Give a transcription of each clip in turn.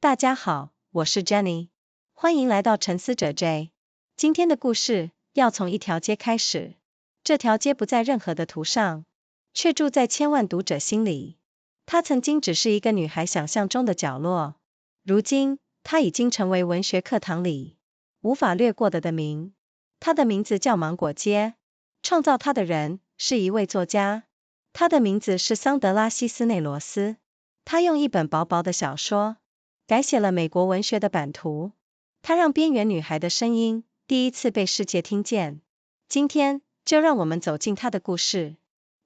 大家好，我是 Jenny， 欢迎来到沉思者 J。今天的故事要从一条街开始，这条街不在任何的图上，却住在千万读者心里。它曾经只是一个女孩想象中的角落，如今它已经成为文学课堂里无法略过的名。它的名字叫芒果街，创造它的人是一位作家，他的名字是桑德拉希斯内罗斯。他用一本薄薄的小说改写了美国文学的版图，他让边缘女孩的声音第一次被世界听见。今天就让我们走进他的故事。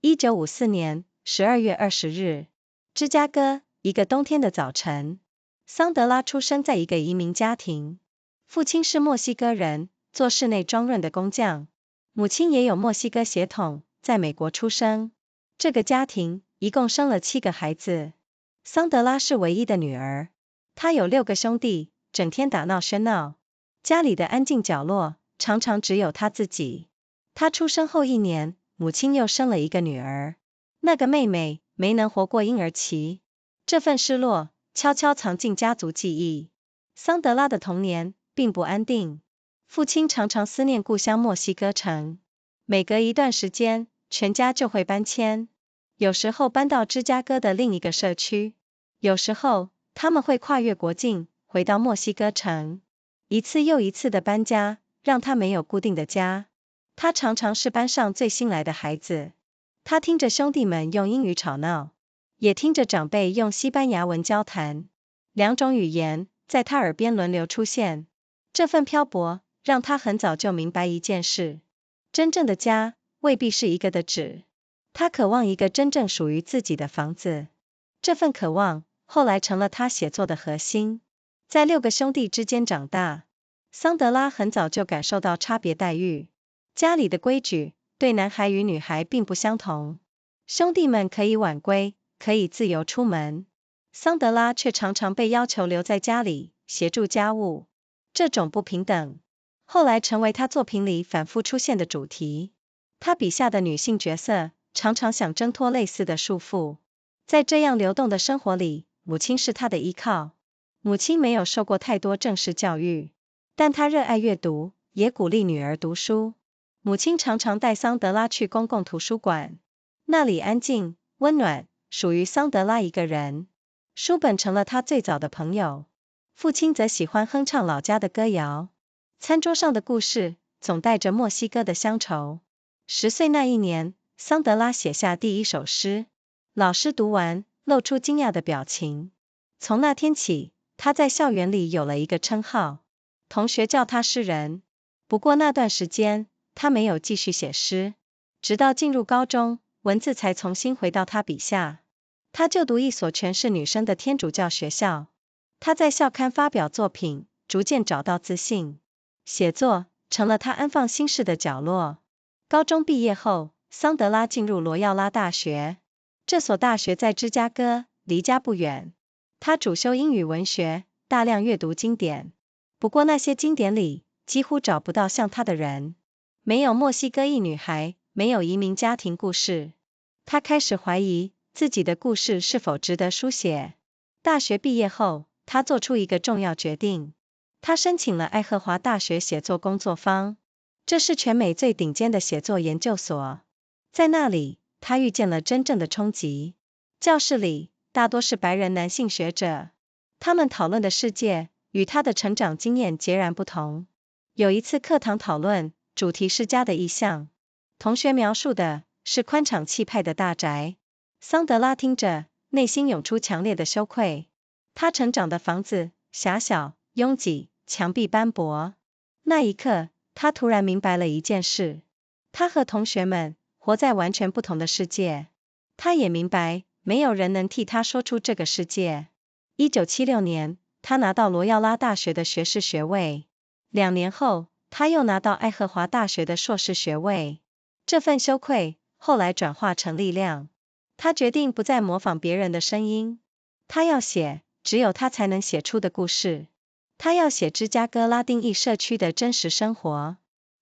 1954年12月20日，芝加哥，一个冬天的早晨，桑德拉出生在一个移民家庭，父亲是墨西哥人，做室内装润的工匠，母亲也有墨西哥血统，在美国出生。这个家庭一共生了7个孩子，桑德拉是唯一的女儿。她有6个兄弟，整天打闹喧闹，家里的安静角落常常只有她自己。她出生后1年，母亲又生了一个女儿，那个妹妹没能活过婴儿期，这份失落悄悄藏进家族记忆。桑德拉的童年并不安定，父亲常常思念故乡墨西哥城，每隔一段时间，全家就会搬迁，有时候搬到芝加哥的另一个社区，有时候他们会跨越国境回到墨西哥城。一次又一次的搬家让他没有固定的家，他常常是班上最新来的孩子。他听着兄弟们用英语吵闹，也听着长辈用西班牙文交谈，2种语言在他耳边轮流出现。这份漂泊让他很早就明白一件事，真正的家未必是一个的址。他渴望一个真正属于自己的房子，这份渴望后来成了他写作的核心。在6个兄弟之间长大，桑德拉很早就感受到差别待遇。家里的规矩对男孩与女孩并不相同，兄弟们可以晚归，可以自由出门，桑德拉却常常被要求留在家里协助家务。这种不平等后来成为他作品里反复出现的主题。他笔下的女性角色常常想挣脱类似的束缚。在这样流动的生活里，母亲是他的依靠。母亲没有受过太多正式教育，但她热爱阅读，也鼓励女儿读书。母亲常常带桑德拉去公共图书馆，那里安静、温暖，属于桑德拉一个人。书本成了他最早的朋友。父亲则喜欢哼唱老家的歌谣，餐桌上的故事总带着墨西哥的乡愁。10岁那一年，桑德拉写下第一首诗，老师读完，露出惊讶的表情。从那天起，他在校园里有了一个称号，同学叫他诗人。不过那段时间，他没有继续写诗，直到进入高中，文字才重新回到他笔下。他就读一所全是女生的天主教学校，他在校刊发表作品，逐渐找到自信，写作成了他安放心事的角落。高中毕业后，桑德拉进入罗耀拉大学，这所大学在芝加哥，离家不远。他主修英语文学，大量阅读经典。不过那些经典里几乎找不到像他的人，没有墨西哥裔女孩，没有移民家庭故事。他开始怀疑自己的故事是否值得书写。大学毕业后，他做出一个重要决定，他申请了爱荷华大学写作工作坊，这是全美最顶尖的写作研究所。在那里，他遇见了真正的冲击。教室里大多是白人男性学者，他们讨论的世界与他的成长经验截然不同。有一次课堂讨论，主题是家的意象，同学描述的是宽敞气派的大宅。桑德拉听着，内心涌出强烈的羞愧。他成长的房子狭小、拥挤，墙壁斑驳。那一刻，他突然明白了一件事，他和同学们活在完全不同的世界。他也明白，没有人能替他说出这个世界。1976年，他拿到罗耀拉大学的学士学位。2年后，他又拿到爱荷华大学的硕士学位。这份羞愧后来转化成力量。他决定不再模仿别人的声音，他要写只有他才能写出的故事。他要写芝加哥拉丁裔社区的真实生活。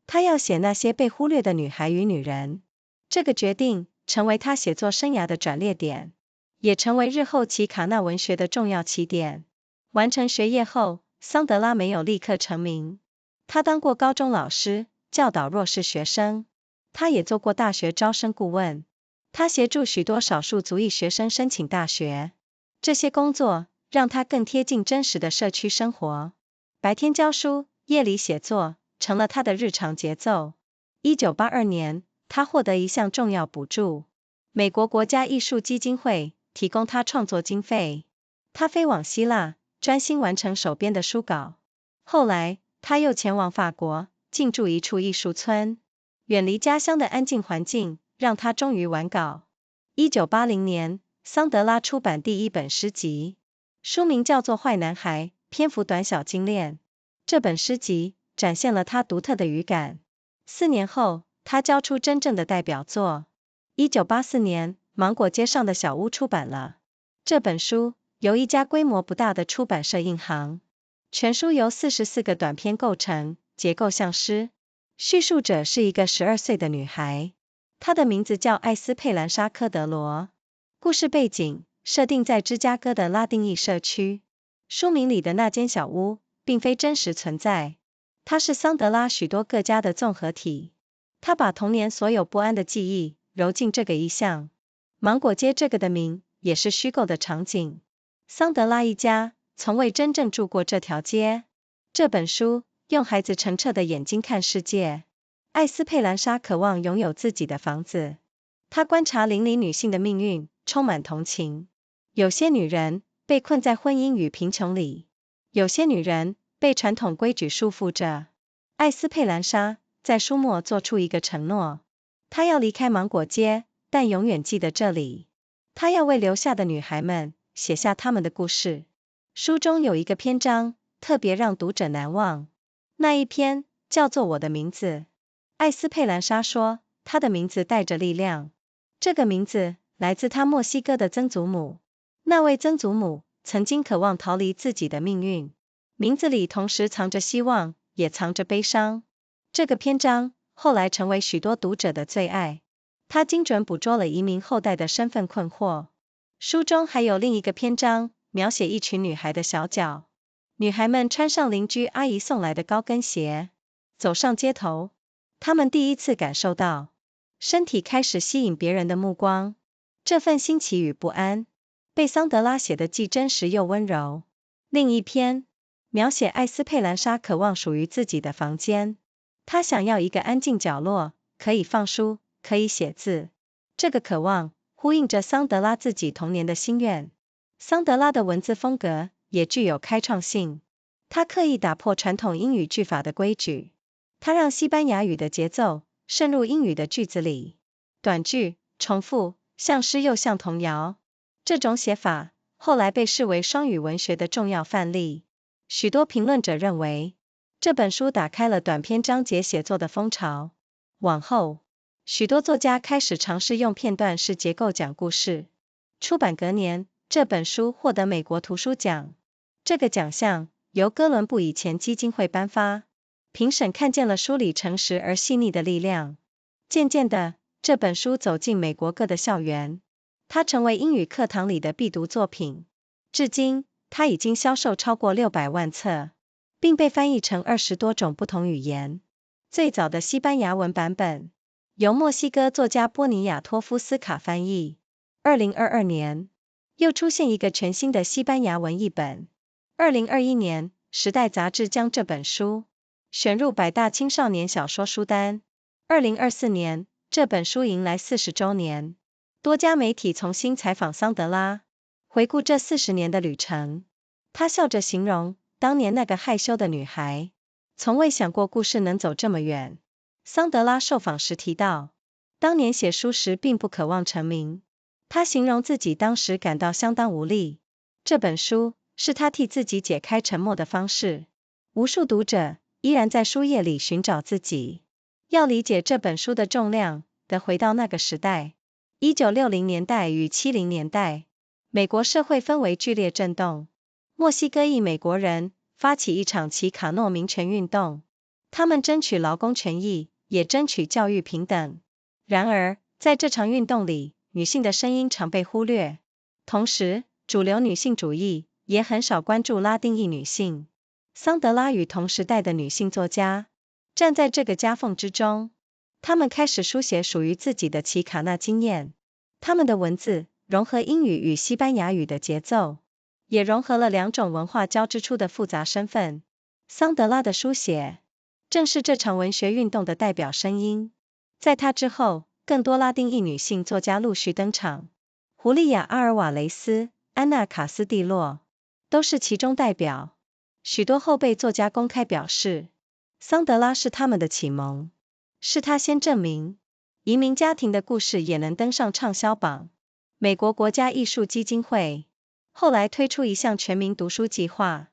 他要写那些被忽略的女孩与女人。这个决定成为他写作生涯的转捩点，也成为日后奇卡纳文学的重要起点。完成学业后，桑德拉没有立刻成名。她当过高中老师，教导弱势学生。她也做过大学招生顾问。她协助许多少数族裔学生申请大学。这些工作让她更贴近真实的社区生活。白天教书，夜里写作，成了她的日常节奏。1982年，她获得一项重要补助，美国国家艺术基金会提供她创作经费。她飞往希腊，专心完成手边的书稿。后来，她又前往法国，进驻一处艺术村。远离家乡的安静环境，让她终于完稿。1980年，桑德拉出版第一本诗集，书名叫做《坏男孩》，篇幅短小精炼。这本诗集展现了她独特的语感。4年后，她交出真正的代表作。1984年，《芒果街上的小屋》出版了。这本书由一家规模不大的出版社印行。全书由44个短篇构成，结构像诗。叙述者是一个12岁的女孩，她的名字叫艾斯佩兰莎·科德罗。故事背景设定在芝加哥的拉丁裔社区。书名里的那间小屋并非真实存在，它是桑德拉许多个家的综合体。她把童年所有不安的记忆揉进这个意象。芒果街这个的名也是虚构的场景。桑德拉一家从未真正住过这条街。这本书用孩子澄澈的眼睛看世界。艾斯佩兰莎渴望拥有自己的房子。她观察邻里女性的命运，充满同情。有些女人被困在婚姻与贫穷里，有些女人被传统规矩束缚着。艾斯佩兰莎在书末做出一个承诺，她要离开芒果街，但永远记得这里。她要为留下的女孩们写下她们的故事。书中有一个篇章特别让读者难忘，那一篇叫做《我的名字》。艾斯佩兰莎说，她的名字带着力量。这个名字来自她墨西哥的曾祖母。那位曾祖母曾经渴望逃离自己的命运，名字里同时藏着希望，也藏着悲伤。这个篇章后来成为许多读者的最爱。它精准捕捉了移民后代的身份困惑。书中还有另一个篇章，描写一群女孩的小脚。女孩们穿上邻居阿姨送来的高跟鞋，走上街头。她们第一次感受到，身体开始吸引别人的目光。这份新奇与不安，被桑德拉写得既真实又温柔。另一篇，描写艾斯佩兰莎渴望属于自己的房间。她想要一个安静角落，可以放书，可以写字。这个渴望呼应着桑德拉自己童年的心愿。桑德拉的文字风格也具有开创性。他刻意打破传统英语句法的规矩。他让西班牙语的节奏渗入英语的句子里。短句、重复，像诗又像童谣。这种写法后来被视为双语文学的重要范例。许多评论者认为，这本书打开了短篇章节写作的风潮。往后，许多作家开始尝试用片段式结构讲故事。出版隔年，这本书获得美国图书奖。这个奖项由哥伦布以前基金会颁发。评审看见了书里诚实而细腻的力量。渐渐的，这本书走进美国各的校园。它成为英语课堂里的必读作品。至今，它已经销售超过600万册，并被翻译成20多种不同语言。最早的西班牙文版本由墨西哥作家波尼亚托夫斯卡翻译。2022年，又出现一个全新的西班牙文译本。2021年，《时代》杂志将这本书选入100大青少年小说书单。2024年，这本书迎来40周年。多家媒体重新采访桑德拉，回顾这40年的旅程。她笑着形容，当年那个害羞的女孩，从未想过故事能走这么远。桑德拉受访时提到，当年写书时并不渴望成名。她形容自己当时感到相当无力。这本书是她替自己解开沉默的方式。无数读者依然在书页里寻找自己。要理解这本书的重量，得回到那个时代。1960年代与70年代，美国社会氛围剧烈震动。墨西哥裔美国人发起一场奇卡诺民权运动，他们争取劳工权益，也争取教育平等。然而，在这场运动里，女性的声音常被忽略。同时，主流女性主义也很少关注拉丁裔女性。桑德拉与同时代的女性作家站在这个夹缝之中，她们开始书写属于自己的奇卡纳经验。她们的文字融合英语与西班牙语的节奏，也融合了两种文化交织出的复杂身份。桑德拉的书写正是这场文学运动的代表声音。在她之后，更多拉丁裔女性作家陆续登场，胡利亚·阿尔瓦雷斯、安娜·卡斯蒂洛都是其中代表。许多后辈作家公开表示，桑德拉是他们的启蒙，是他先证明移民家庭的故事也能登上畅销榜。美国国家艺术基金会后来推出一项全民读书计划，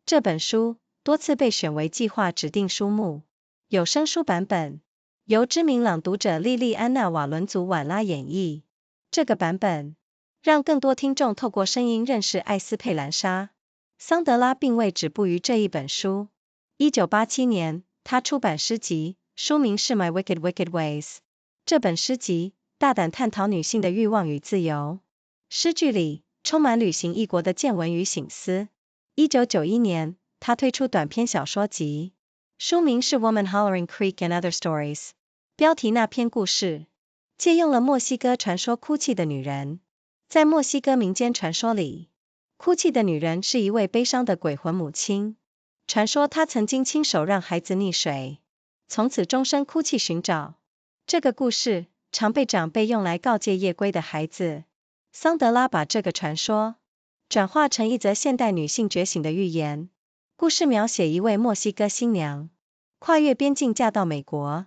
这本书多次被选为计划指定书目。有声书版本由知名朗读者莉莉安娜·瓦伦祖晚拉演绎，这个版本让更多听众透过声音认识艾斯佩兰莎。桑德拉并未止步于这一本书。1987年，他出版诗集，书名是《My Wicked Wicked Ways》。这本诗集大胆探讨女性的欲望与自由，诗句里充满旅行异国的见闻与省思。1991年，他推出短篇小说集，书名是《Woman Hollering Creek and Other Stories》。标题那篇故事借用了墨西哥传说哭泣的女人。在墨西哥民间传说里，哭泣的女人是一位悲伤的鬼魂母亲，传说她曾经亲手让孩子溺水，从此终身哭泣寻找。这个故事常被长辈用来告诫夜归的孩子。桑德拉把这个传说转化成一则现代女性觉醒的寓言。故事描写一位墨西哥新娘跨越边境嫁到美国，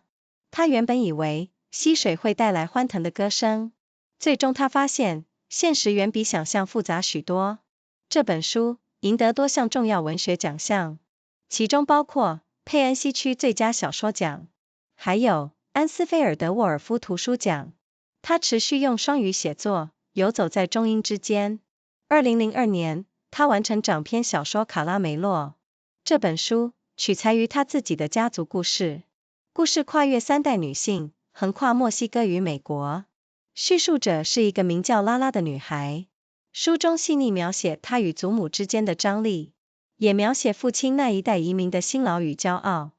她原本以为溪水会带来欢腾的歌声，最终她发现现实远比想象复杂许多。这本书赢得多项重要文学奖项，其中包括佩恩西区最佳小说奖，还有安斯菲尔德沃尔夫图书奖。他持续用双语写作，游走在中英之间。2002年，他完成长篇小说《卡拉梅洛》。这本书取材于他自己的家族故事，故事跨越3代女性，横跨墨西哥与美国。叙述者是一个名叫拉拉的女孩，书中细腻描写她与祖母之间的张力，也描写父亲那一代移民的辛劳与骄傲。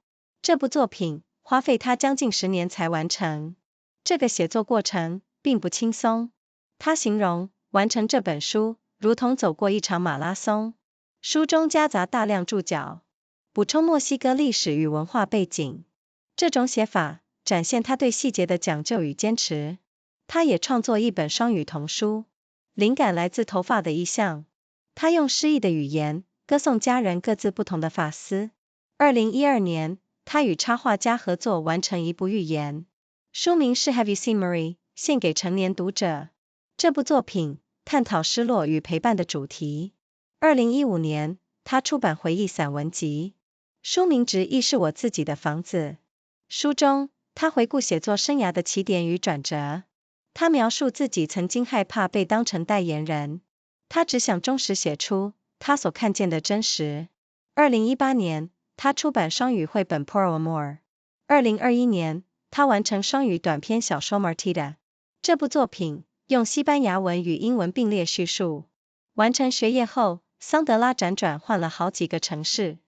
这部作品花费他将近10年才完成，这个写作过程并不轻松。他形容完成这本书如同走过一场马拉松。书中夹杂大量注脚，补充墨西哥历史与文化背景。这种写法展现他对细节的讲究与坚持。他也创作一本双语童书，灵感来自头发的意象。他用诗意的语言歌颂家人各自不同的发丝。2012年，他与插画家合作完成一部寓言，书名是 Have You Seen Marie？ 献给成年读者。这部作品探讨失落与陪伴的主题。2015年，他出版回忆散文集，书名直译是我自己的房子。书中，他回顾写作生涯的起点与转折。他描述自己曾经害怕被当成代言人，他只想忠实写出他所看见的真实。2018年，他出版双语绘本 Por Amor。2021年，他完成双语短篇小说 Martita。这部作品用西班牙文与英文并列叙述。完成学业后，桑德拉辗转换了好几个城市，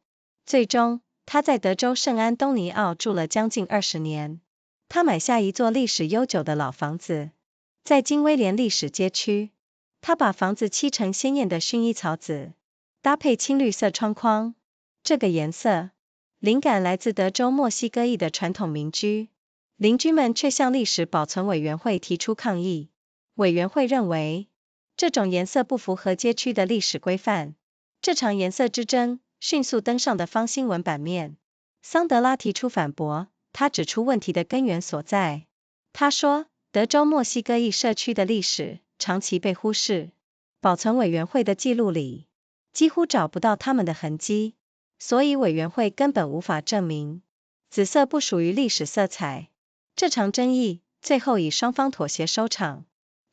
最终他在德州圣安东尼奥住了将近20年。他买下一座历史悠久的老房子，在金威廉历史街区。他把房子漆成鲜艳的薰衣草紫，搭配青绿色窗框。这个颜色灵感来自德州墨西哥裔的传统民居，邻居们却向历史保存委员会提出抗议。委员会认为这种颜色不符合街区的历史规范。这场颜色之争迅速登上的方新闻版面。桑德拉提出反驳，他指出问题的根源所在。他说，德州墨西哥裔社区的历史长期被忽视，保存委员会的记录里几乎找不到他们的痕迹，所以委员会根本无法证明紫色不属于历史色彩。这场争议最后以双方妥协收场，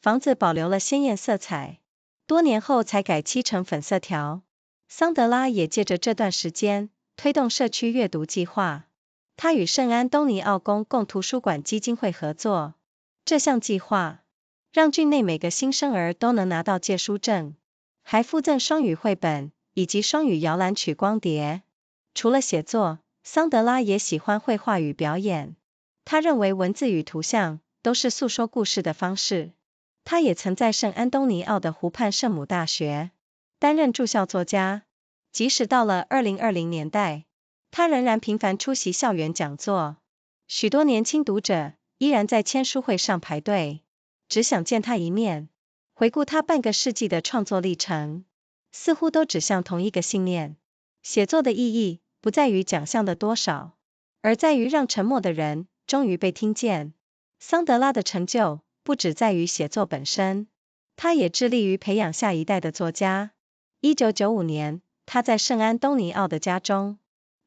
房子保留了鲜艳色彩，多年后才改漆成粉色调。桑德拉也借着这段时间推动社区阅读计划。他与圣安东尼奥公共图书馆基金会合作，这项计划让郡内每个新生儿都能拿到借书证，还附赠双语绘本以及双语摇篮曲光碟。除了写作，桑德拉也喜欢绘画与表演。他认为文字与图像都是诉说故事的方式。他也曾在圣安东尼奥的湖畔圣母大学担任驻校作家。即使到了2020年代，他仍然频繁出席校园讲座。许多年轻读者依然在签书会上排队，只想见他一面。回顾他半个世纪的创作历程，似乎都指向同一个信念：写作的意义不在于奖项的多少，而在于让沉默的人终于被听见。桑德拉的成就不只在于写作本身，他也致力于培养下一代的作家。1995年，他在圣安东尼奥的家中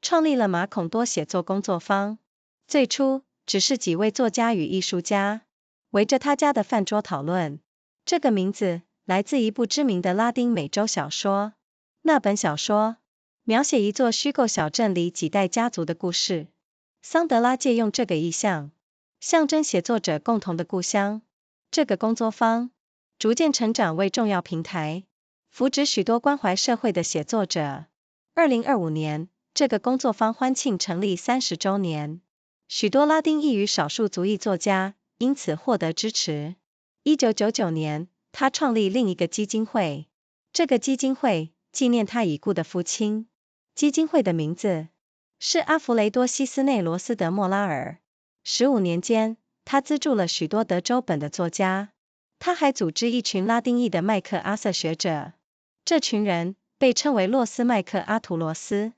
创立了马孔多写作工作坊。最初只是几位作家与艺术家围着他家的饭桌讨论。这个名字来自一部知名的拉丁美洲小说。那本小说描写一座虚构小镇里几代家族的故事。桑德拉借用这个意象，象征写作者共同的故乡。这个工作坊逐渐成长为重要平台，扶植许多关怀社会的写作者。2025年，这个工作坊欢庆成立30周年，许多拉丁裔与少数族裔作家因此获得支持。1999年，他创立另一个基金会，这个基金会纪念他已故的父亲。基金会的名字是阿弗雷多·西斯内罗斯·德莫拉尔。15年间，他资助了许多德州本的作家。他还组织一群拉丁裔的麦克阿瑟学者，这群人被称为洛斯麦克阿图罗斯。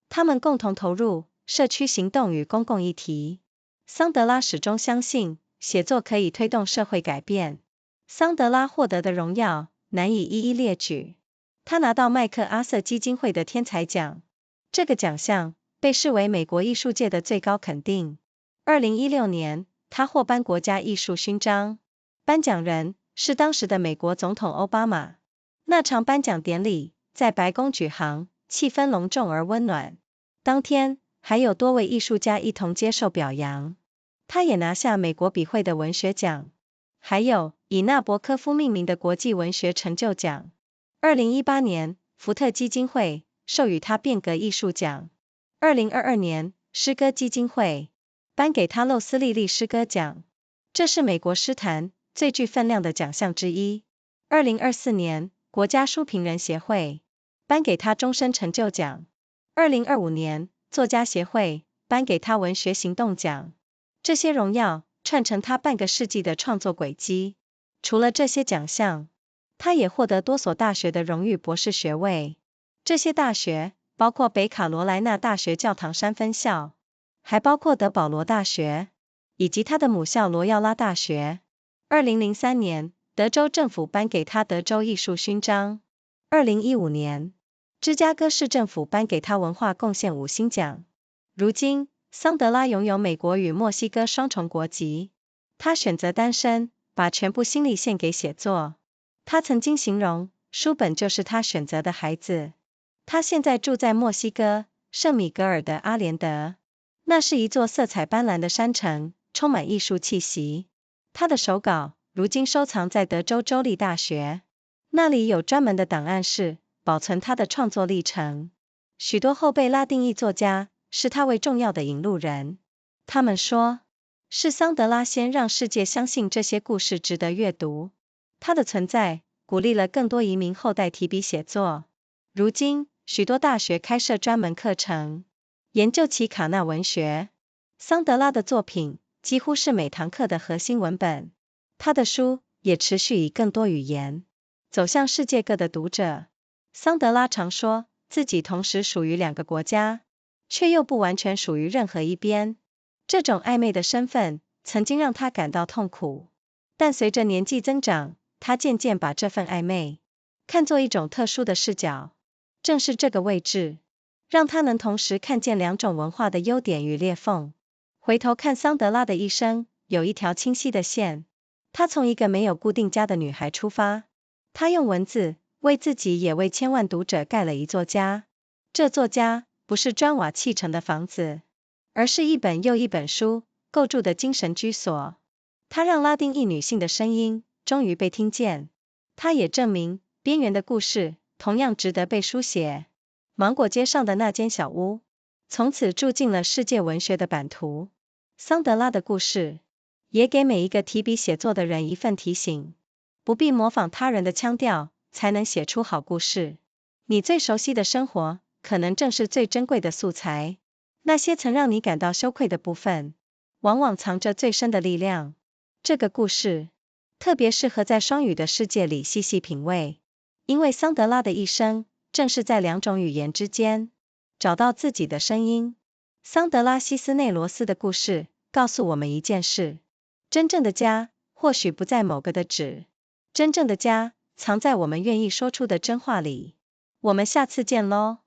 他们共同投入社区行动与公共议题。桑德拉始终相信写作可以推动社会改变。桑德拉获得的荣耀难以一一列举。他拿到麦克阿瑟基金会的天才奖，这个奖项被视为美国艺术界的最高肯定。2016年，他获颁国家艺术勋章，颁奖人是当时的美国总统奥巴马。那场颁奖典礼在白宫举行，气氛隆重而温暖。当天还有多位艺术家一同接受表扬。他也拿下美国笔会的文学奖，还有以纳博科夫命名的国际文学成就奖。2018年，福特基金会授予他变革艺术奖。2022年，诗歌基金会颁给他漏斯利利诗歌奖，这是美国诗坛最具分量的奖项之一。2024年，国家书评人协会颁给他终身成就奖。2025年，作家协会颁给他文学行动奖。这些荣耀串成他半个世纪的创作轨迹。除了这些奖项，他也获得多所大学的荣誉博士学位。这些大学包括北卡罗来纳大学教堂山分校，还包括德保罗大学，以及他的母校罗耀拉大学。2003年，德州政府颁给他德州艺术勋章。2015年，芝加哥市政府颁给他文化贡献5星奖。如今，桑德拉拥有美国与墨西哥双重国籍。他选择单身，把全部心力献给写作。他曾经形容，书本就是他选择的孩子。他现在住在墨西哥圣米格尔德阿连德，那是一座色彩斑斓的山城，充满艺术气息。他的手稿如今收藏在德州州立大学，那里有专门的档案室，保存他的创作历程。许多后辈拉丁裔作家是他为重要的引路人。他们说，是桑德拉先让世界相信这些故事值得阅读。他的存在鼓励了更多移民后代提笔写作。如今，许多大学开设专门课程，研究奇卡纳文学。桑德拉的作品几乎是每堂课的核心文本。他的书也持续以更多语言走向世界各的读者。桑德拉常说，自己同时属于2个国家，却又不完全属于任何一边。这种暧昧的身份曾经让他感到痛苦，但随着年纪增长，他渐渐把这份暧昧看作一种特殊的视角。正是这个位置，让他能同时看见2种文化的优点与裂缝。回头看桑德拉的一生，有一条清晰的线。他从一个没有固定家的女孩出发，他用文字为自己也为千万读者盖了一座家。这座家不是砖瓦砌成的房子，而是一本又一本书构筑的精神居所。他让拉丁裔女性的声音终于被听见。他也证明，边缘的故事同样值得被书写。芒果街上的那间小屋，从此住进了世界文学的版图。桑德拉的故事，也给每一个提笔写作的人一份提醒，不必模仿他人的腔调，才能写出好故事。你最熟悉的生活，可能正是最珍贵的素材。那些曾让你感到羞愧的部分，往往藏着最深的力量。这个故事特别适合在双语的世界里细细品味，因为桑德拉的一生正是在两种语言之间找到自己的声音。桑德拉希斯内罗斯的故事告诉我们一件事：真正的家或许不在某个的址，真正的家藏在我们愿意说出的真话里。我们下次见咯。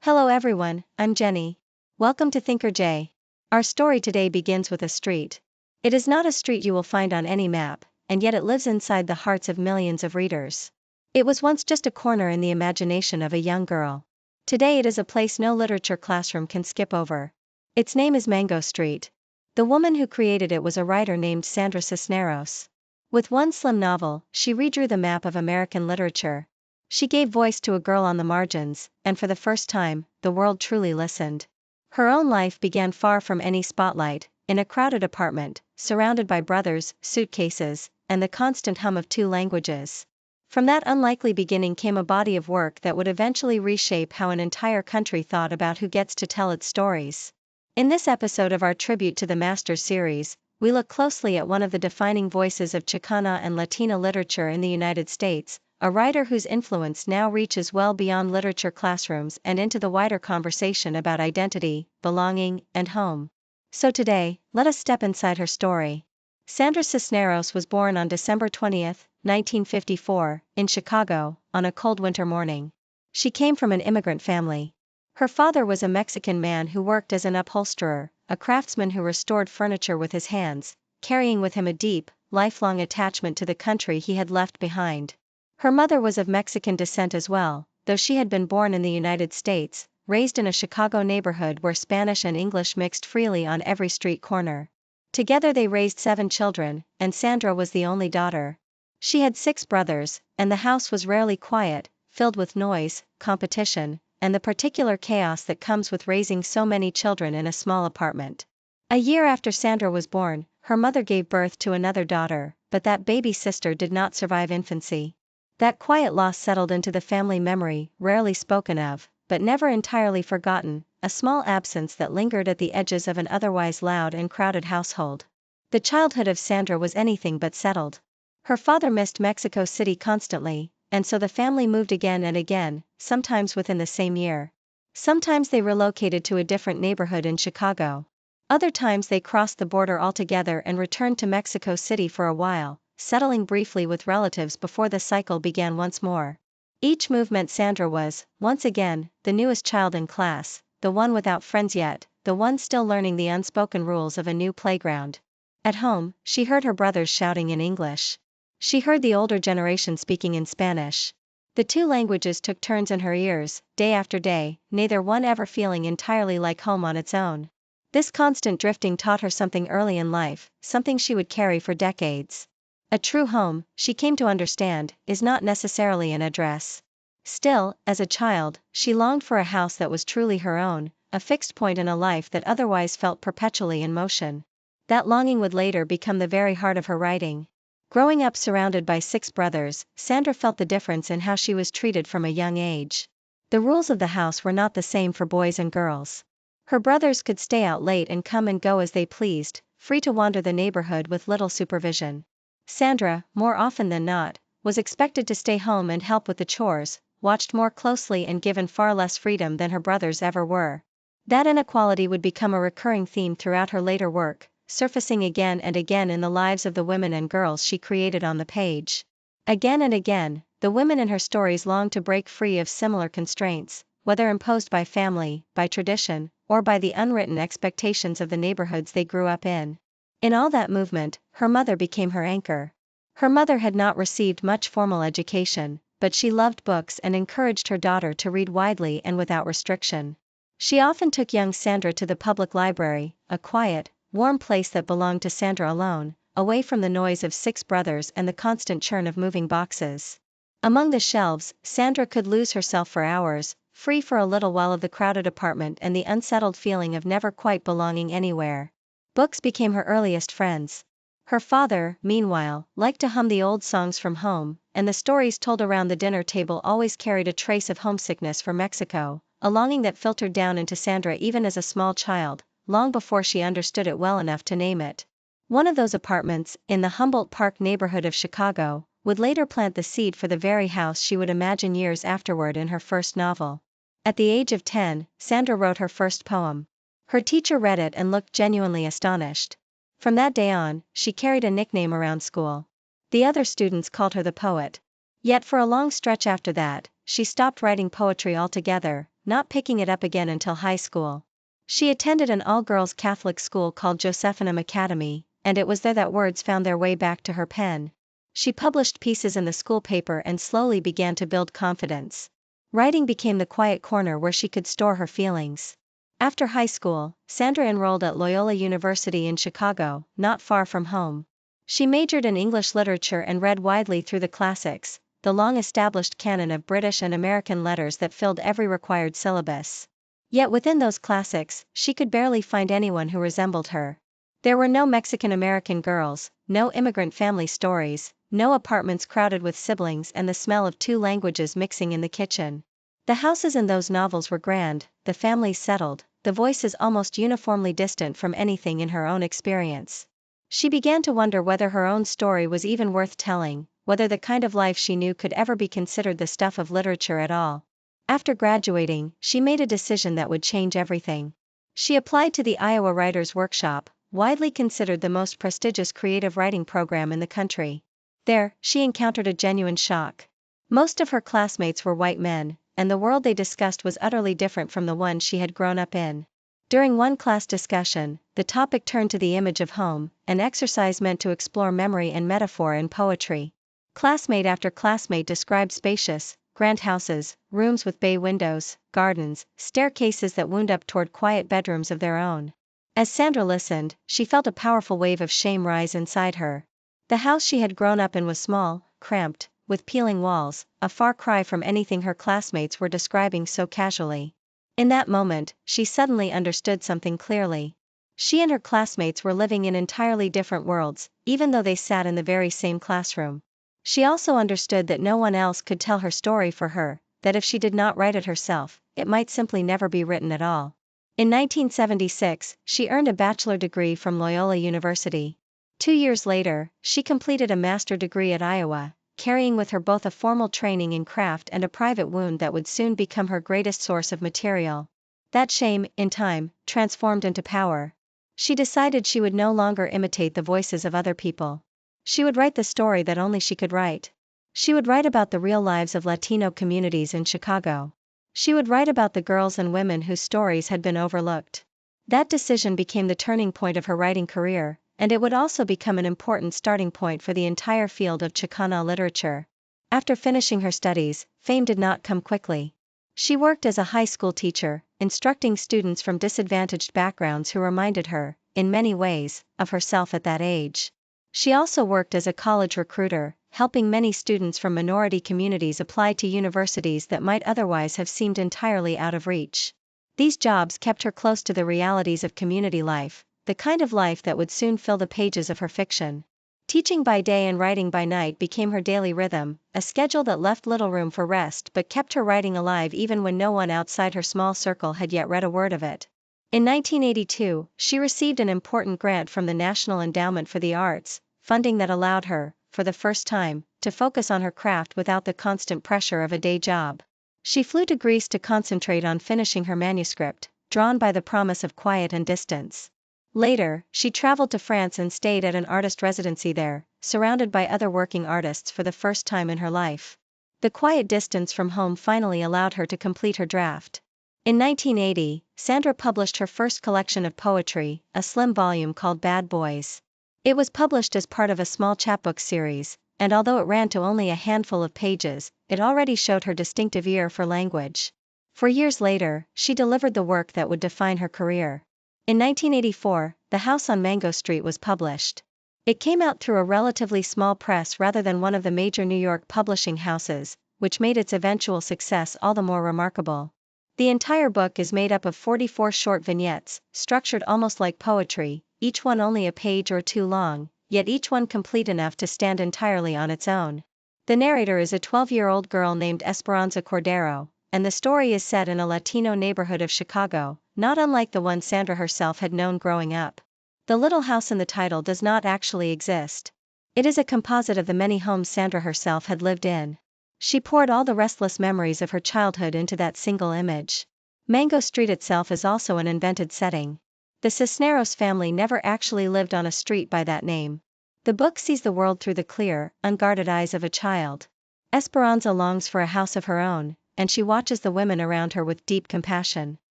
Hello everyone, I'm Jenny. Welcome to Thinker J. Our story today begins with a street. It is not a street you will find on any map, and yet it lives inside the hearts of millions of readers. It was once just a corner in the imagination of a young girl. Today it is a place no literature classroom can skip over. Its name is Mango Street. The woman who created it was a writer named Sandra Cisneros. With one slim novel, she redrew the map of American literature. She gave voice to a girl on the margins, and for the first time, the world truly listened. Her own life began far from any spotlight, in a crowded apartment, surrounded by brothers, suitcases, and the constant hum of two languages. From that unlikely beginning came a body of work that would eventually reshape how an entire country thought about who gets to tell its stories. In this episode of our Tribute to the Masters series, we look closely at one of the defining voices of Chicana and Latina literature in the United States, a writer whose influence now reaches well beyond literature classrooms and into the wider conversation about identity, belonging, and home. So today, let us step inside her story. Sandra Cisneros was born on December 20, 1954, in Chicago, on a cold winter morning. She came from an immigrant family. Her father was a Mexican man who worked as an upholsterer, a craftsman who restored furniture with his hands, carrying with him a deep, lifelong attachment to the country he had left behind. Her mother was of Mexican descent as well, though she had been born in the United States, raised in a Chicago neighborhood where Spanish and English mixed freely on every street corner. Together they raised 7 children, and Sandra was the only daughter. She had 6 brothers, and the house was rarely quiet, filled with noise, competition, and the particular chaos that comes with raising so many children in a small apartment. A year after Sandra was born, her mother gave birth to another daughter, but that baby sister did not survive infancy. That quiet loss settled into the family memory, rarely spoken of, but never entirely forgotten, a small absence that lingered at the edges of an otherwise loud and crowded household. The childhood of Sandra was anything but settled. Her father missed Mexico City constantly, and so the family moved again and again, sometimes within the same year. Sometimes they relocated to a different neighborhood in Chicago. Other times they crossed the border altogether and returned to Mexico City for a while, settling briefly with relatives before the cycle began once more. Each move meant Sandra was, once again, the newest child in class, the one without friends yet, the one still learning the unspoken rules of a new playground. At home, she heard her brothers shouting in English. She heard the older generation speaking in Spanish. The two languages took turns in her ears, day after day, neither one ever feeling entirely like home on its own. This constant drifting taught her something early in life, something she would carry for decades. A true home, she came to understand, is not necessarily an address. Still, as a child, she longed for a house that was truly her own, a fixed point in a life that otherwise felt perpetually in motion. That longing would later become the very heart of her writing. Growing up surrounded by 6 brothers, Sandra felt the difference in how she was treated from a young age. The rules of the house were not the same for boys and girls. Her brothers could stay out late and come and go as they pleased, free to wander the neighborhood with little supervision. Sandra, more often than not, was expected to stay home and help with the chores, watched more closely and given far less freedom than her brothers ever were. That inequality would become a recurring theme throughout her later work, surfacing again and again in the lives of the women and girls she created on the page. Again and again, the women in her stories longed to break free of similar constraints, whether imposed by family, by tradition, or by the unwritten expectations of the neighborhoods they grew up in. In all that movement, her mother became her anchor. Her mother had not received much formal education, but she loved books and encouraged her daughter to read widely and without restriction. She often took young Sandra to the public library, a quiet, warm place that belonged to Sandra alone, away from the noise of 6 brothers and the constant churn of moving boxes. Among the shelves, Sandra could lose herself for hours, free for a little while of the crowded apartment and the unsettled feeling of never quite belonging anywhere. Books became her earliest friends. Her father, meanwhile, liked to hum the old songs from home, and the stories told around the dinner table always carried a trace of homesickness for Mexico, a longing that filtered down into Sandra even as a small child, long before she understood it well enough to name it. One of those apartments, in the Humboldt Park neighborhood of Chicago, would later plant the seed for the very house she would imagine years afterward in her first novel. At the age of 10, Sandra wrote her first poem. Her teacher read it and looked genuinely astonished. From that day on, she carried a nickname around school. The other students called her the poet. Yet for a long stretch after that, she stopped writing poetry altogether, not picking it up again until high school. She attended an all-girls Catholic school called Josephinum Academy, and it was there that words found their way back to her pen. She published pieces in the school paper and slowly began to build confidence. Writing became the quiet corner where she could store her feelings. After high school, Sandra enrolled at Loyola University in Chicago, not far from home. She majored in English literature and read widely through the classics, the long-established canon of British and American letters that filled every required syllabus. Yet within those classics, she could barely find anyone who resembled her. There were no Mexican-American girls, no immigrant family stories, no apartments crowded with siblings and the smell of two languages mixing in the kitchen. The houses in those novels were grand, the families settled, the voices almost uniformly distant from anything in her own experience. She began to wonder whether her own story was even worth telling, whether the kind of life she knew could ever be considered the stuff of literature at all. After graduating, she made a decision that would change everything. She applied to the Iowa Writers Workshop, widely considered the most prestigious creative writing program in the country. There, she encountered a genuine shock. Most of her classmates were white men, and the world they discussed was utterly different from the one she had grown up in. During one class discussion, the topic turned to the image of home, an exercise meant to explore memory and metaphor in poetry. Classmate after classmate described spacious, grand houses, rooms with bay windows, gardens, staircases that wound up toward quiet bedrooms of their own. As Sandra listened, she felt a powerful wave of shame rise inside her. The house she had grown up in was small, cramped, with peeling walls, a far cry from anything her classmates were describing so casually. In that moment, she suddenly understood something clearly. She and her classmates were living in entirely different worlds, even though they sat in the very same classroom. She also understood that no one else could tell her story for her, that if she did not write it herself, it might simply never be written at all. In 1976, she earned a bachelor degree from Loyola University. 2 years later, she completed a master's degree at Iowa, carrying with her both a formal training in craft and a private wound that would soon become her greatest source of material. That shame, in time, transformed into power. She decided she would no longer imitate the voices of other people. She would write the story that only she could write. She would write about the real lives of Latino communities in Chicago. She would write about the girls and women whose stories had been overlooked. That decision became the turning point of her writing career, and it would also become an important starting point for the entire field of Chicana literature. After finishing her studies, fame did not come quickly. She worked as a high school teacher, instructing students from disadvantaged backgrounds who reminded her, in many ways, of herself at that age. She also worked as a college recruiter, helping many students from minority communities apply to universities that might otherwise have seemed entirely out of reach. These jobs kept her close to the realities of community life, the kind of life that would soon fill the pages of her fiction. Teaching by day and writing by night became her daily rhythm, a schedule that left little room for rest but kept her writing alive even when no one outside her small circle had yet read a word of it. In 1982, she received an important grant from the National Endowment for the Arts, funding that allowed her, for the first time, to focus on her craft without the constant pressure of a day job. She flew to Greece to concentrate on finishing her manuscript, drawn by the promise of quiet and distance. Later, she traveled to France and stayed at an artist residency there, surrounded by other working artists for the first time in her life. The quiet distance from home finally allowed her to complete her draft. In 1980, Sandra published her first collection of poetry, a slim volume called Bad Boys. It was published as part of a small chapbook series, and although it ran to only a handful of pages, it already showed her distinctive ear for language. 4 years later, she delivered the work that would define her career. In 1984, The House on Mango Street was published. It came out through a relatively small press rather than one of the major New York publishing houses, which made its eventual success all the more remarkable. The entire book is made up of 44 short vignettes, structured almost like poetry, each one only a page or two long, yet each one complete enough to stand entirely on its own. The narrator is a 12-year-old girl named Esperanza Cordero, and the story is set in a Latino neighborhood of Chicago, not unlike the one Sandra herself had known growing up. The little house in the title does not actually exist. It is a composite of the many homes Sandra herself had lived in. She poured all the restless memories of her childhood into that single image. Mango Street itself is also an invented setting. The Cisneros family never actually lived on a street by that name. The book sees the world through the clear, unguarded eyes of a child. Esperanza longs for a house of her own, and she watches the women around her with deep compassion.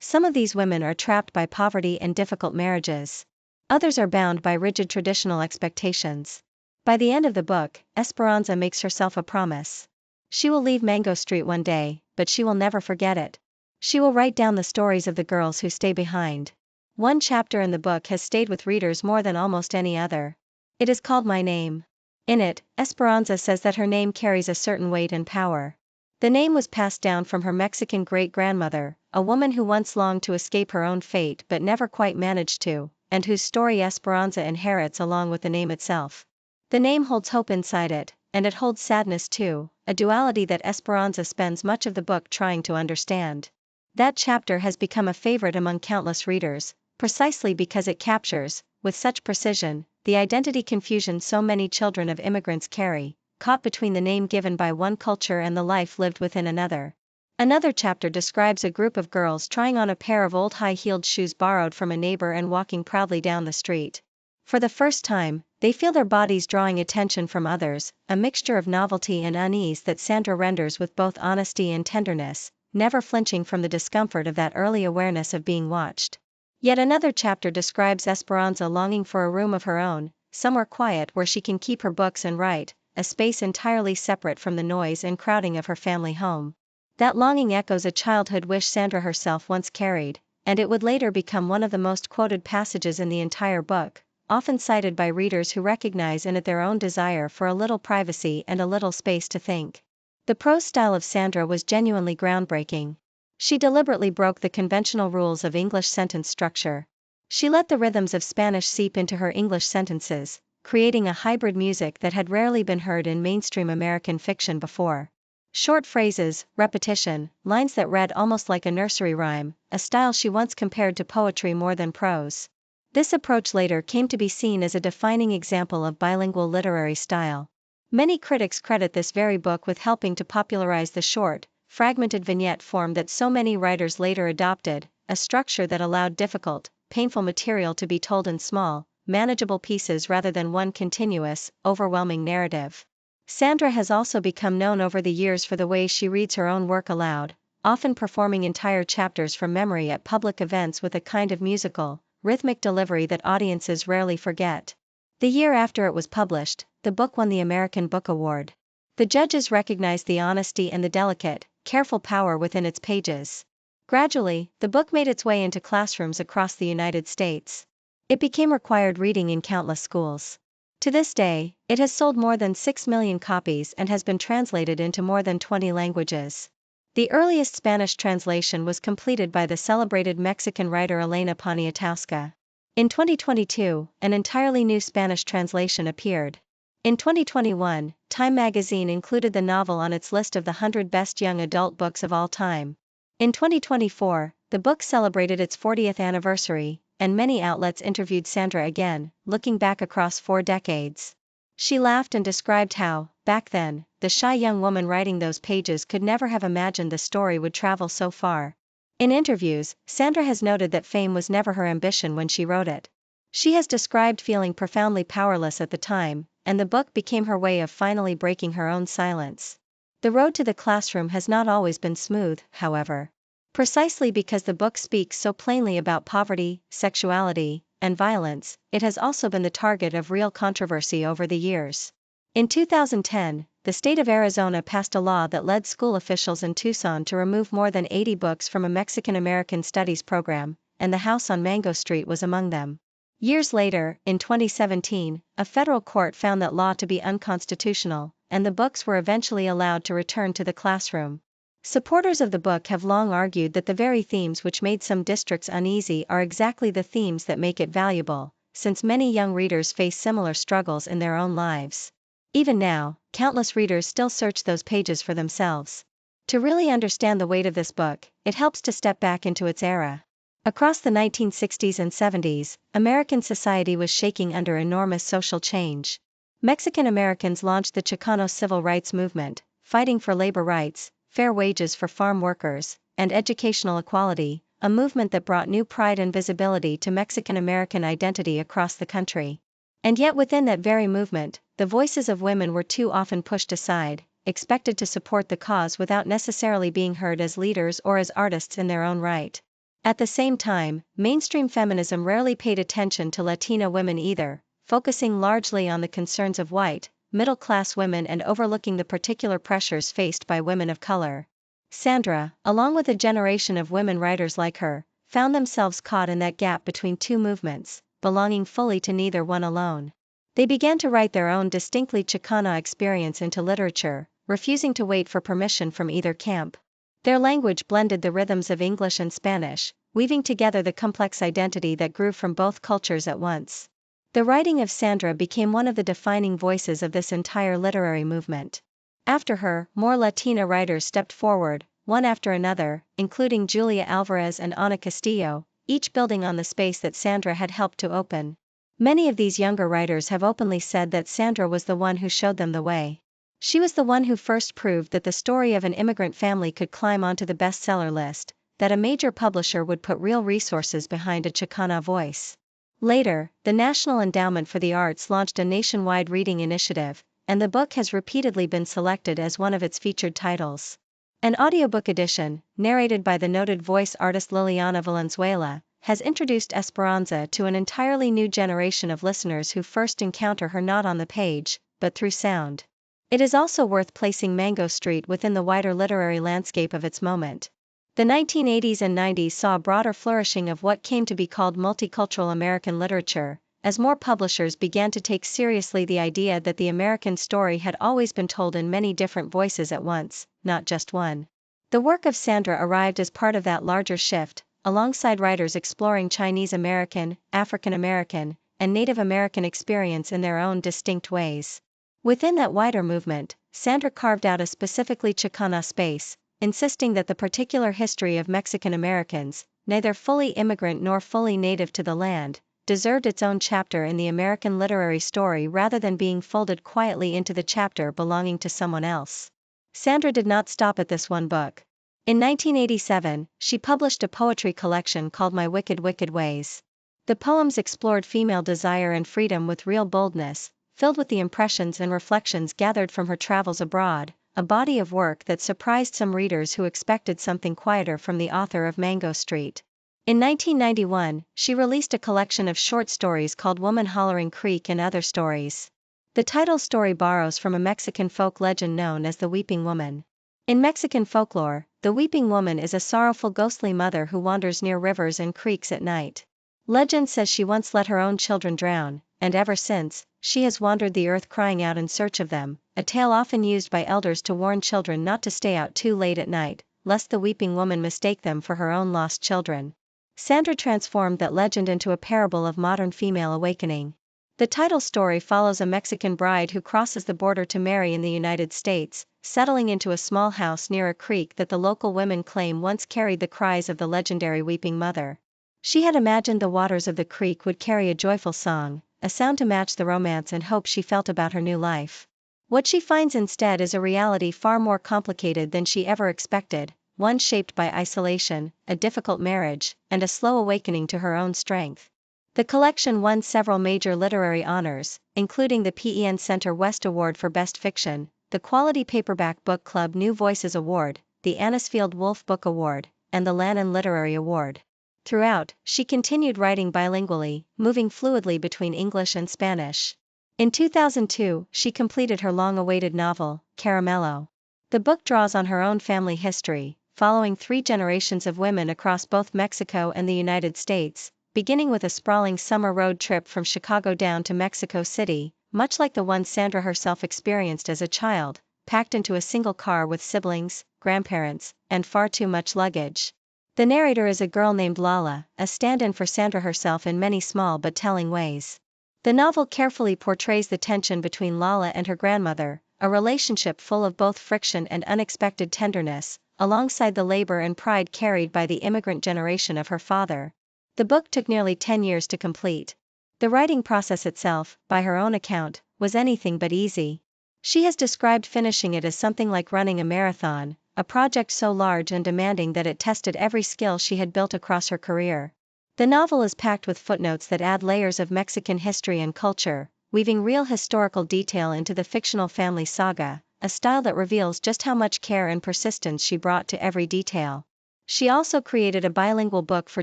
Some of these women are trapped by poverty and difficult marriages. Others are bound by rigid traditional expectations. By the end of the book, Esperanza makes herself a promise. She will leave Mango Street one day, but she will never forget it. She will write down the stories of the girls who stay behind. One chapter in the book has stayed with readers more than almost any other. It is called My Name. In it, Esperanza says that her name carries a certain weight and power. The name was passed down from her Mexican great-grandmother, a woman who once longed to escape her own fate but never quite managed to, and whose story Esperanza inherits along with the name itself. The name holds hope inside it, and it holds sadness too, a duality that Esperanza spends much of the book trying to understand. That chapter has become a favorite among countless readers, precisely because it captures, with such precision, the identity confusion so many children of immigrants carry, caught between the name given by one culture and the life lived within another. Another chapter describes a group of girls trying on a pair of old high-heeled shoes borrowed from a neighbor and walking proudly down the street. For the first time, they feel their bodies drawing attention from others, a mixture of novelty and unease that Sandra renders with both honesty and tenderness, never flinching from the discomfort of that early awareness of being watched. Yet another chapter describes Esperanza longing for a room of her own, somewhere quiet where she can keep her books and write, a space entirely separate from the noise and crowding of her family home. That longing echoes a childhood wish Sandra herself once carried, and it would later become one of the most quoted passages in the entire book, often cited by readers who recognize in it their own desire for a little privacy and a little space to think. The prose style of Sandra was genuinely groundbreaking. She deliberately broke the conventional rules of English sentence structure. She let the rhythms of Spanish seep into her English sentences, creating a hybrid music that had rarely been heard in mainstream American fiction before. Short phrases, repetition, lines that read almost like a nursery rhyme, a style she once compared to poetry more than prose. This approach later came to be seen as a defining example of bilingual literary style. Many critics credit this very book with helping to popularize the short, fragmented vignette form that so many writers later adopted, a structure that allowed difficult, painful material to be told in small, manageable pieces rather than one continuous, overwhelming narrative. Sandra has also become known over the years for the way she reads her own work aloud, often performing entire chapters from memory at public events with a kind of musical, rhythmic delivery that audiences rarely forget. The year after it was published, the book won the American Book Award. The judges recognized the honesty and the delicate, careful power within its pages. Gradually, the book made its way into classrooms across the United States. It became required reading in countless schools. To this day, it has sold more than 6 million copies and has been translated into more than 20 languages. The earliest Spanish translation was completed by the celebrated Mexican writer Elena Poniatowska. In 2022, an entirely new Spanish translation appeared. In 2021, Time magazine included the novel on its list of the 100 best young adult books of all time. In 2024, the book celebrated its 40th anniversary, and many outlets interviewed Sandra again, looking back across 4 decades. She laughed and described how, back then, the shy young woman writing those pages could never have imagined the story would travel so far. In interviews, Sandra has noted that fame was never her ambition when she wrote it. She has described feeling profoundly powerless at the time, and the book became her way of finally breaking her own silence. The road to the classroom has not always been smooth, however. Precisely because the book speaks so plainly about poverty, sexuality, and violence, it has also been the target of real controversy over the years. In 2010, the state of Arizona passed a law that led school officials in Tucson to remove more than 80 books from a Mexican-American studies program, and the house on Mango Street was among them. Years later, in 2017, a federal court found that law to be unconstitutional, and the books were eventually allowed to return to the classroom. Supporters of the book have long argued that the very themes which made some districts uneasy are exactly the themes that make it valuable, since many young readers face similar struggles in their own lives. Even now, countless readers still search those pages for themselves. To really understand the weight of this book, it helps to step back into its era. Across the 1960s and 70s, American society was shaking under enormous social change. Mexican Americans launched the Chicano civil rights movement, fighting for labor rights, fair wages for farm workers, and educational equality, a movement that brought new pride and visibility to Mexican American identity across the country. And yet within that very movement, the voices of women were too often pushed aside, expected to support the cause without necessarily being heard as leaders or as artists in their own right. At the same time, mainstream feminism rarely paid attention to Latina women either, focusing largely on the concerns of white, middle-class women and overlooking the particular pressures faced by women of color. Sandra, along with a generation of women writers like her, found themselves caught in that gap between two movements, belonging fully to neither one alone. They began to write their own distinctly Chicana experience into literature, refusing to wait for permission from either camp. Their language blended the rhythms of English and Spanish, weaving together the complex identity that grew from both cultures at once. The writing of Sandra became one of the defining voices of this entire literary movement. After her, more Latina writers stepped forward, one after another, including Julia Alvarez and Ana Castillo, each building on the space that Sandra had helped to open. Many of these younger writers have openly said that Sandra was the one who showed them the way. She was the one who first proved that the story of an immigrant family could climb onto the bestseller list, that a major publisher would put real resources behind a Chicana voice. Later, the National Endowment for the Arts launched a nationwide reading initiative, and the book has repeatedly been selected as one of its featured titles. An audiobook edition, narrated by the noted voice artist Liliana Valenzuela, has introduced Esperanza to an entirely new generation of listeners who first encounter her not on the page, but through sound. It is also worth placing Mango Street within the wider literary landscape of its moment. The 1980s and 90s saw a broader flourishing of what came to be called multicultural American literature, as more publishers began to take seriously the idea that the American story had always been told in many different voices at once, not just one. The work of Sandra arrived as part of that larger shift, alongside writers exploring Chinese American, African American, and Native American experience in their own distinct ways. Within that wider movement, Sandra carved out a specifically Chicana space, insisting that the particular history of Mexican Americans, neither fully immigrant nor fully native to the land, deserved its own chapter in the American literary story rather than being folded quietly into the chapter belonging to someone else. Sandra did not stop at this one book. In 1987, she published a poetry collection called My Wicked Wicked Ways. The poems explored female desire and freedom with real boldness, filled with the impressions and reflections gathered from her travels abroad, a body of work that surprised some readers who expected something quieter from the author of Mango Street. In 1991, she released a collection of short stories called Woman Hollering Creek and Other Stories. The title story borrows from a Mexican folk legend known as the Weeping Woman. In Mexican folklore, the Weeping Woman is a sorrowful ghostly mother who wanders near rivers and creeks at night. Legend says she once let her own children drown, and ever since, she has wandered the earth crying out in search of them, a tale often used by elders to warn children not to stay out too late at night, lest the weeping woman mistake them for her own lost children. Sandra transformed that legend into a parable of modern female awakening. The title story follows a Mexican bride who crosses the border to marry in the United States, settling into a small house near a creek that the local women claim once carried the cries of the legendary Weeping Mother. She had imagined the waters of the creek would carry a joyful song, a sound to match the romance and hope she felt about her new life. What she finds instead is a reality far more complicated than she ever expected, one shaped by isolation, a difficult marriage, and a slow awakening to her own strength. The collection won several major literary honors, including the PEN Center West Award for Best Fiction, the Quality Paperback Book Club New Voices Award, the Anisfield Wolf Book Award, and the Lannan Literary Award. Throughout, she continued writing bilingually, moving fluidly between English and Spanish. In 2002, she completed her long-awaited novel, Caramello. The book draws on her own family history, following 3 generations of women across both Mexico and the United States, beginning with a sprawling summer road trip from Chicago down to Mexico City, much like the one Sandra herself experienced as a child, packed into a single car with siblings, grandparents, and far too much luggage. The narrator is a girl named Lala, a stand-in for Sandra herself in many small but telling ways. The novel carefully portrays the tension between Lala and her grandmother, a relationship full of both friction and unexpected tenderness, alongside the labor and pride carried by the immigrant generation of her father. The book took nearly 10 years to complete. The writing process itself, by her own account, was anything but easy. She has described finishing it as something like running a marathon, a project so large and demanding that it tested every skill she had built across her career. The novel is packed with footnotes that add layers of Mexican history and culture, weaving real historical detail into the fictional family saga, a style that reveals just how much care and persistence she brought to every detail. She also created a bilingual book for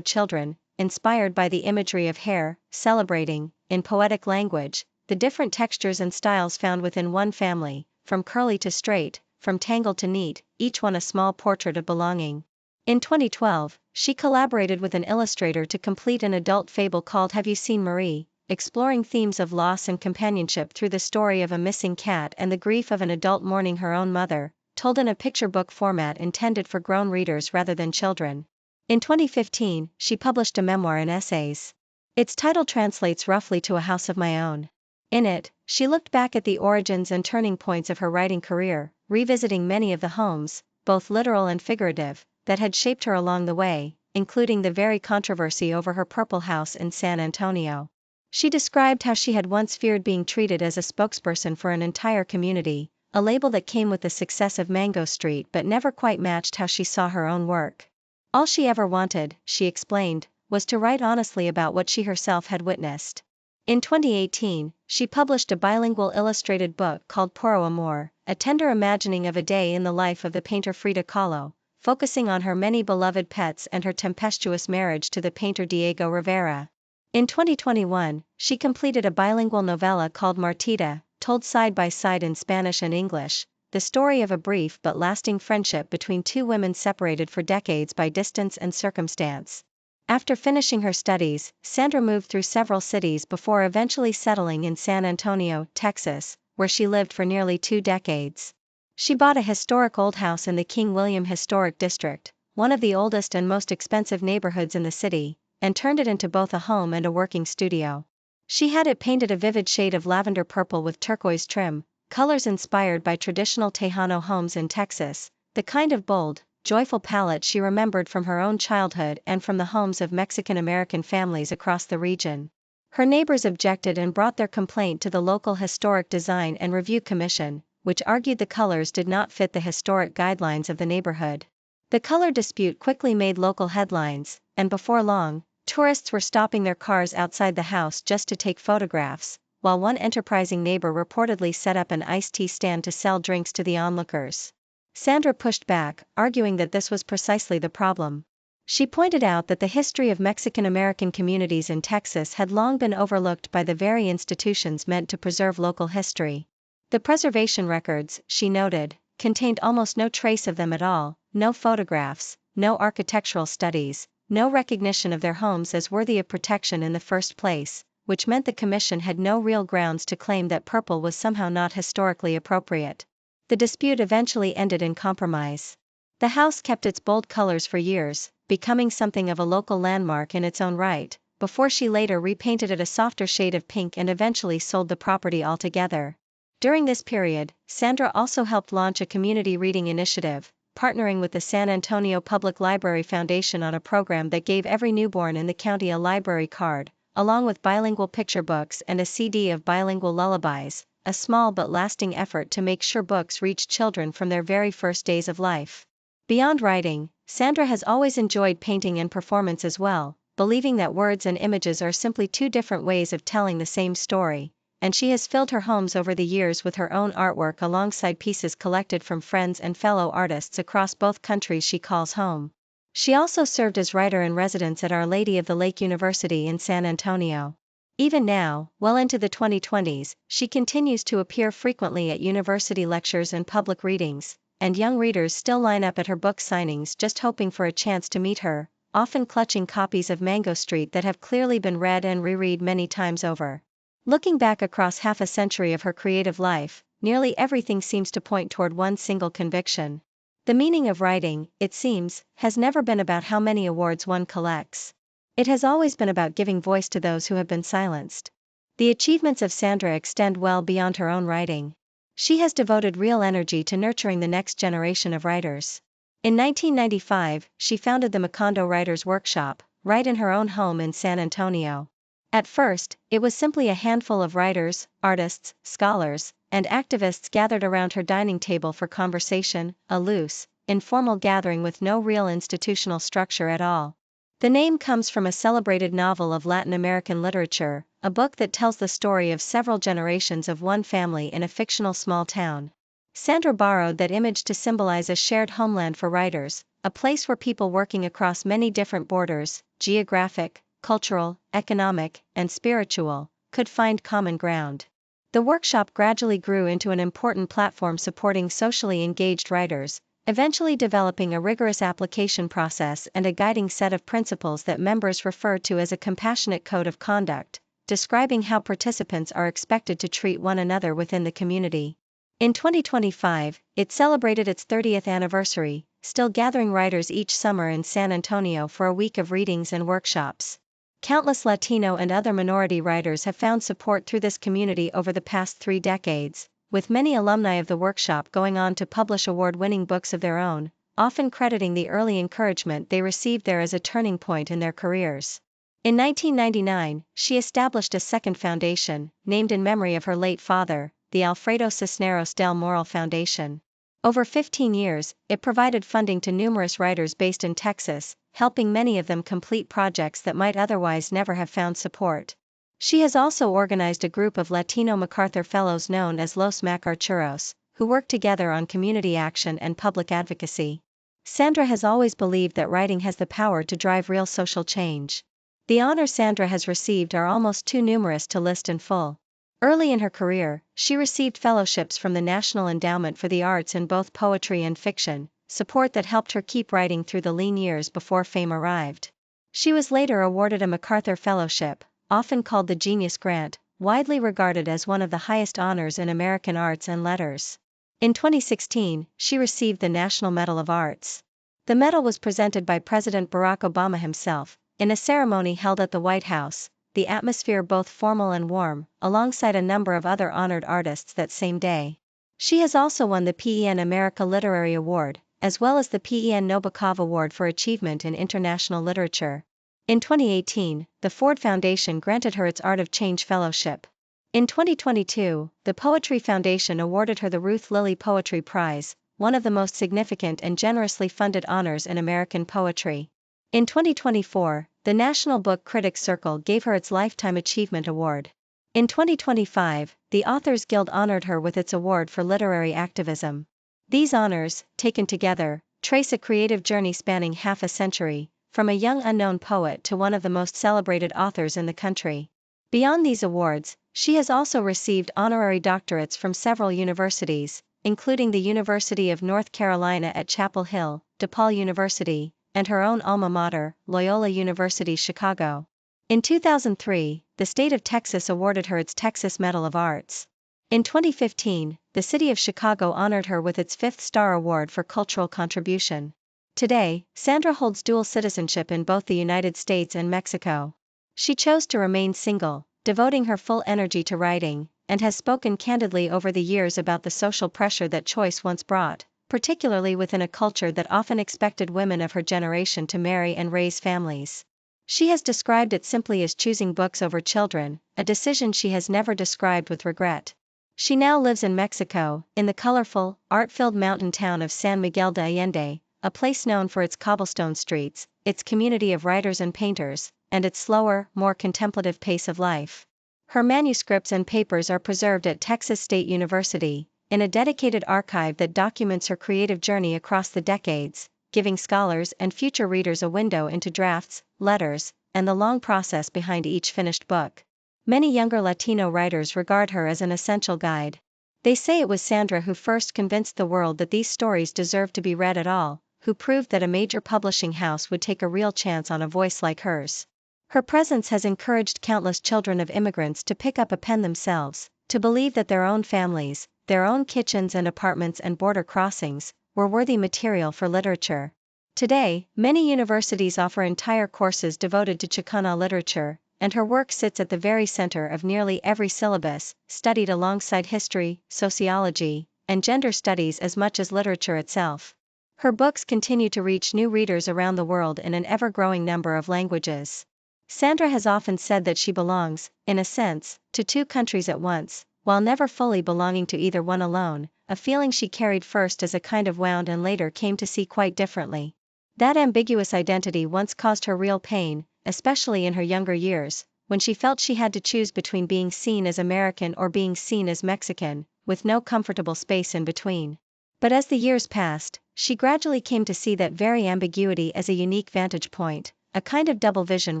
children, inspired by the imagery of hair, celebrating, in poetic language, the different textures and styles found within one family, from curly to straight, from tangled to neat, each one a small portrait of belonging. In 2012, she collaborated with an illustrator to complete an adult fable called Have You Seen Marie?, exploring themes of loss and companionship through the story of a missing cat and the grief of an adult mourning her own mother, told in a picture book format intended for grown readers rather than children. In 2015, she published a memoir in essays. Its title translates roughly to A House of My Own. In it, she looked back at the origins and turning points of her writing career, revisiting many of the homes, both literal and figurative, that had shaped her along the way, including the very controversy over her purple house in San Antonio. She described how she had once feared being treated as a spokesperson for an entire community, a label that came with the success of Mango Street but never quite matched how she saw her own work. All she ever wanted, she explained, was to write honestly about what she herself had witnessed. In 2018, she published a bilingual illustrated book called Puro Amor, a tender imagining of a day in the life of the painter Frida Kahlo, focusing on her many beloved pets and her tempestuous marriage to the painter Diego Rivera. In 2021, she completed a bilingual novella called Martita, told side by side in Spanish and English, the story of a brief but lasting friendship between two women separated for decades by distance and circumstance. After finishing her studies, Sandra moved through several cities before eventually settling in San Antonio, Texas, where she lived for nearly 2 decades. She bought a historic old house in the King William Historic District, one of the oldest and most expensive neighborhoods in the city, and turned it into both a home and a working studio. She had it painted a vivid shade of lavender purple with turquoise trim, colors inspired by traditional Tejano homes in Texas, the kind of bold, joyful palette she remembered from her own childhood and from the homes of Mexican-American families across the region. Her neighbors objected and brought their complaint to the local Historic Design and Review Commission, which argued the colors did not fit the historic guidelines of the neighborhood. The color dispute quickly made local headlines, and before long, tourists were stopping their cars outside the house just to take photographs, while one enterprising neighbor reportedly set up an iced tea stand to sell drinks to the onlookers. Sandra pushed back, arguing that this was precisely the problem. She pointed out that the history of Mexican-American communities in Texas had long been overlooked by the very institutions meant to preserve local history. The preservation records, she noted, contained almost no trace of them at all, no photographs, no architectural studies, no recognition of their homes as worthy of protection in the first place, which meant the commission had no real grounds to claim that purple was somehow not historically appropriate. The dispute eventually ended in compromise. The house kept its bold colors for years, becoming something of a local landmark in its own right, before she later repainted it a softer shade of pink and eventually sold the property altogether. During this period, Sandra also helped launch a community reading initiative, partnering with the San Antonio Public Library Foundation on a program that gave every newborn in the county a library card, along with bilingual picture books and a CD of bilingual lullabies, a small but lasting effort to make sure books reached children from their very first days of life. Beyond writing, Sandra has always enjoyed painting and performance as well, believing that words and images are simply two different ways of telling the same story, and she has filled her homes over the years with her own artwork alongside pieces collected from friends and fellow artists across both countries she calls home. She also served as writer-in-residence at Our Lady of the Lake University in San Antonio. Even now, well into the 2020s, she continues to appear frequently at university lectures and public readings, and young readers still line up at her book signings just hoping for a chance to meet her, often clutching copies of Mango Street that have clearly been read and reread many times over. Looking back across half a century of her creative life, nearly everything seems to point toward one single conviction. The meaning of writing, it seems, has never been about how many awards one collects. It has always been about giving voice to those who have been silenced. The achievements of Sandra extend well beyond her own writing. She has devoted real energy to nurturing the next generation of writers. In 1995, she founded the Macondo Writers Workshop, right in her own home in San Antonio. At first, it was simply a handful of writers, artists, scholars, and activists gathered around her dining table for conversation, a loose, informal gathering with no real institutional structure at all. The name comes from a celebrated novel of Latin American literature, a book that tells the story of several generations of one family in a fictional small town. Sandra borrowed that image to symbolize a shared homeland for writers, a place where people working across many different borders, geographic, cultural, economic, and spiritual, could find common ground. The workshop gradually grew into an important platform supporting socially engaged writers, eventually developing a rigorous application process and a guiding set of principles that members refer to as a compassionate code of conduct, describing how participants are expected to treat one another within the community. In 2025, it celebrated its 30th anniversary, still gathering writers each summer in San Antonio for a week of readings and workshops. Countless Latino and other minority writers have found support through this community over the past 3 decades, with many alumni of the workshop going on to publish award-winning books of their own, often crediting the early encouragement they received there as a turning point in their careers. In 1999, she established a second foundation, named in memory of her late father, the Alfredo Cisneros del Moral Foundation. Over 15 years, it provided funding to numerous writers based in Texas, helping many of them complete projects that might otherwise never have found support. She has also organized a group of Latino MacArthur Fellows known as Los MacArchuros, who work together on community action and public advocacy. Sandra has always believed that writing has the power to drive real social change. The honors Sandra has received are almost too numerous to list in full. Early in her career, she received fellowships from the National Endowment for the Arts in both poetry and fiction, support that helped her keep writing through the lean years before fame arrived. She was later awarded a MacArthur Fellowship, often called the Genius Grant, widely regarded as one of the highest honors in American arts and letters. In 2016, she received the National Medal of Arts. The medal was presented by President Barack Obama himself, in a ceremony held at the White House, the atmosphere both formal and warm, alongside a number of other honored artists that same day. She has also won the PEN America Literary Award, as well as the PEN Nabokov Award for Achievement in International Literature. In 2018, the Ford Foundation granted her its Art of Change Fellowship. In 2022, the Poetry Foundation awarded her the Ruth Lilly Poetry Prize, one of the most significant and generously funded honors in American poetry. In 2024, the National Book Critics Circle gave her its Lifetime Achievement Award. In 2025, the Authors Guild honored her with its award for literary activism. These honors, taken together, trace a creative journey spanning half a century, from a young unknown poet to one of the most celebrated authors in the country. Beyond these awards, she has also received honorary doctorates from several universities, including the University of North Carolina at Chapel Hill, DePaul University, and her own alma mater, Loyola University Chicago. In 2003, the state of Texas awarded her its Texas Medal of Arts. In 2015, the city of Chicago honored her with its 5th Star Award for cultural contribution. Today, Sandra holds dual citizenship in both the United States and Mexico. She chose to remain single, devoting her full energy to writing, and has spoken candidly over the years about the social pressure that choice once brought, particularly within a culture that often expected women of her generation to marry and raise families. She has described it simply as choosing books over children, a decision she has never described with regret. She now lives in Mexico, in the colorful, art-filled mountain town of San Miguel de Allende, a place known for its cobblestone streets, its community of writers and painters, and its slower, more contemplative pace of life. Her manuscripts and papers are preserved at Texas State University, in a dedicated archive that documents her creative journey across the decades, giving scholars and future readers a window into drafts, letters, and the long process behind each finished book. Many younger Latino writers regard her as an essential guide. They say it was Sandra who first convinced the world that these stories deserve to be read at all, who proved that a major publishing house would take a real chance on a voice like hers. Her presence has encouraged countless children of immigrants to pick up a pen themselves, to believe that their own families, their own kitchens and apartments and border crossings, were worthy material for literature. Today, many universities offer entire courses devoted to Chicana literature, and her work sits at the very center of nearly every syllabus, studied alongside history, sociology, and gender studies as much as literature itself. Her books continue to reach new readers around the world in an ever-growing number of languages. Sandra has often said that she belongs, in a sense, to two countries at once, while never fully belonging to either one alone, a feeling she carried first as a kind of wound and later came to see quite differently. That ambiguous identity once caused her real pain, especially in her younger years, when she felt she had to choose between being seen as American or being seen as Mexican, with no comfortable space in between. But as the years passed, she gradually came to see that very ambiguity as a unique vantage point, a kind of double vision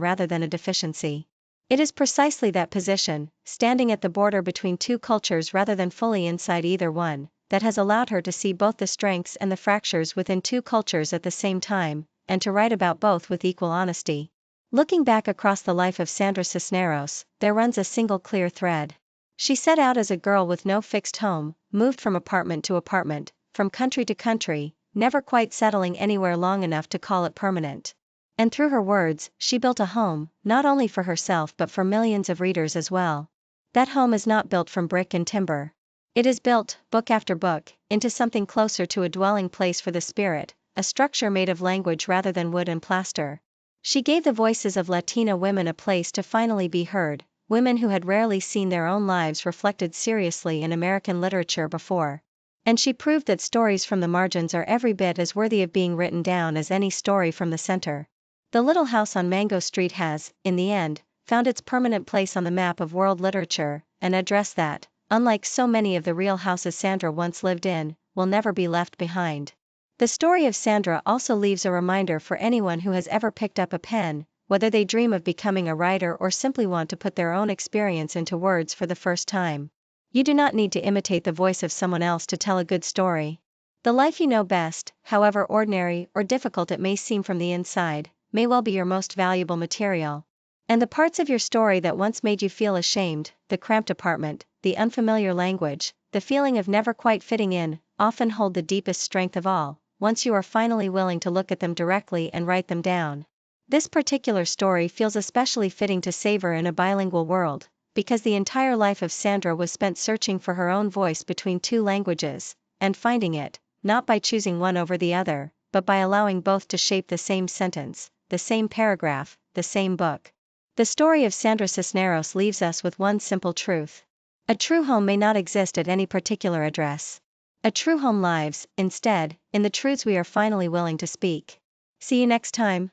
rather than a deficiency. It is precisely that position, standing at the border between two cultures rather than fully inside either one, that has allowed her to see both the strengths and the fractures within two cultures at the same time, and to write about both with equal honesty. Looking back across the life of Sandra Cisneros, there runs a single clear thread. She set out as a girl with no fixed home, moved from apartment to apartment, from country to country, never quite settling anywhere long enough to call it permanent. And through her words, she built a home, not only for herself but for millions of readers as well. That home is not built from brick and timber. It is built, book after book, into something closer to a dwelling place for the spirit, a structure made of language rather than wood and plaster. She gave the voices of Latina women a place to finally be heard, women who had rarely seen their own lives reflected seriously in American literature before. And she proved that stories from the margins are every bit as worthy of being written down as any story from the center. The little house on Mango Street has, in the end, found its permanent place on the map of world literature, an address that, unlike so many of the real houses Sandra once lived in, will never be left behind. The story of Sandra also leaves a reminder for anyone who has ever picked up a pen, whether they dream of becoming a writer or simply want to put their own experience into words for the first time. You do not need to imitate the voice of someone else to tell a good story. The life you know best, however ordinary or difficult it may seem from the inside, may well be your most valuable material. And the parts of your story that once made you feel ashamed, the cramped apartment, the unfamiliar language, the feeling of never quite fitting in, often hold the deepest strength of all, once you are finally willing to look at them directly and write them down. This particular story feels especially fitting to savor in a bilingual world, because the entire life of Sandra was spent searching for her own voice between two languages, and finding it, not by choosing one over the other, but by allowing both to shape the same sentence, the same paragraph, the same book. The story of Sandra Cisneros leaves us with one simple truth. A true home may not exist at any particular address. A true home lives, instead, in the truths we are finally willing to speak. See you next time.